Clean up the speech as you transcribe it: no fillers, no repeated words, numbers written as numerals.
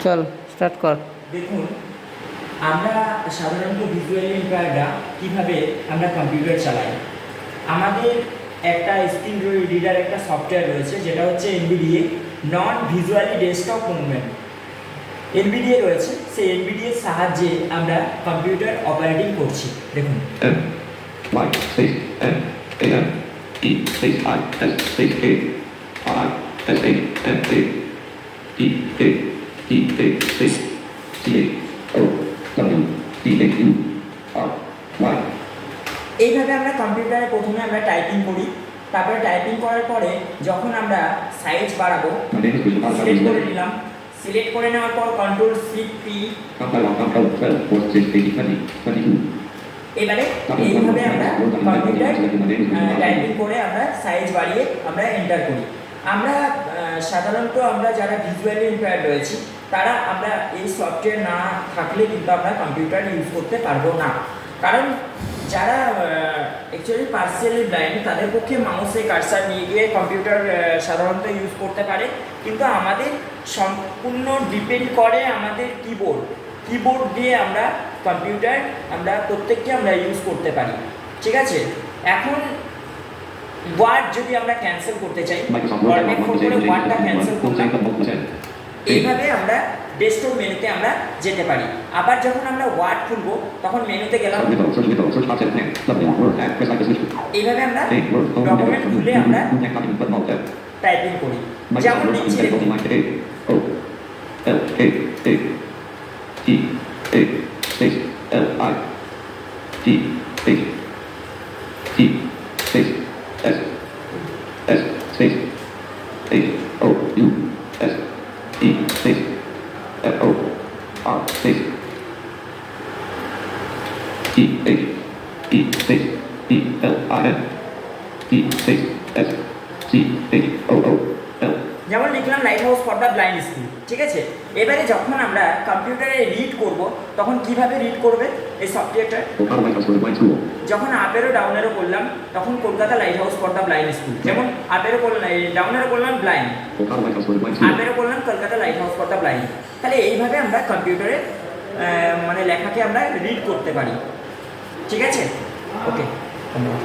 চল স্টার্ট কর। দেখুন, আমরা সাধারণত ভিজুয়ালি ইম্পেয়ার্ডরা কীভাবে আমরা কম্পিউটার চালাই। আমাদের একটা স্ক্রিন রিডার একটা সফটওয়্যার রয়েছে, যেটা হচ্ছে এনভিডিএ, নন ভিজুয়ালি ডেস্কটপ মুভমেন্ট। এনভিডিএ রয়েছে, সেই এনভিডিএর সাহায্যে আমরা কম্পিউটার অপারেটিং করছি। দেখুন, এইভাবে আমরা কম্পিউটারে প্রথমে আমরা টাইপিং করি, তারপরে টাইপিং করার পরে যখন আমরা সাইজ বাড়াবো সিলেক্ট করে নিলাম, সিলেক্ট করে নেওয়ার পর কন্ট্রোল শিফট পি, এবারে এইভাবে আমরা কম্পিউটার টাইপিং করে আমরা সাইজ বাড়িয়ে আমরা এন্টার করি। আমরা সাধারণত আমরা যারা ভিজুয়ালি ইম্পেয়ার্ড রয়েছি তারা আমরা এই সফটওয়্যার না থাকলে কিন্তু আমরা কম্পিউটার ইউজ করতে পারবো না। কারণ যারা অ্যাকচুয়ালি পার্সিয়ালি ব্লাইন্ড তাদের পক্ষে মাউসে কার্সার নিয়ে গিয়ে কম্পিউটার সাধারণত ইউজ করতে পারে, কিন্তু আমাদের সম্পূর্ণ ডিপেন্ড করে আমাদের কিবোর্ড দিয়ে আমরা কম্পিউটার আমরা প্রত্যেককে আমরা ইউজ করতে পারি। ঠিক আছে, এখন ওয়ার্ড যদি আমরা ক্যান্সেল করতে চাই, ওয়ার্ডটা ক্যান্সেল করলাম, এইভাবে আমরা ডেস্কটপ মেনুতে আমরা যেতে পারি। আবার যখন আমরা ওয়ার্ড খুলবো তখন মেনুতে গেলাম, এইভাবে আমরা ডকুমেন্ট খুলে আমরা টাইপিং করি। যেমন লিখছি যেমন লিখলাম light house for the blind school. ঠিক আছে, এবারে যখন আমরা কম্পিউটারে রিড করব তখন কিভাবে রিড করবে এই সফটওয়্যারটা, যখন আপেরও ডাউনেরও করলাম তখন Kolkata light house for the blind school, যেমন আপেরও করলাম ডাউনেরও করলাম ব্লাইন্ড, আপেরও করলাম Kolkata light house for the blind. তাহলে এইভাবে আমরা কম্পিউটারে মানে লেখাকে আমরা রিড করতে পারি। ঠিক আছে, ওকে, ধন্যবাদ।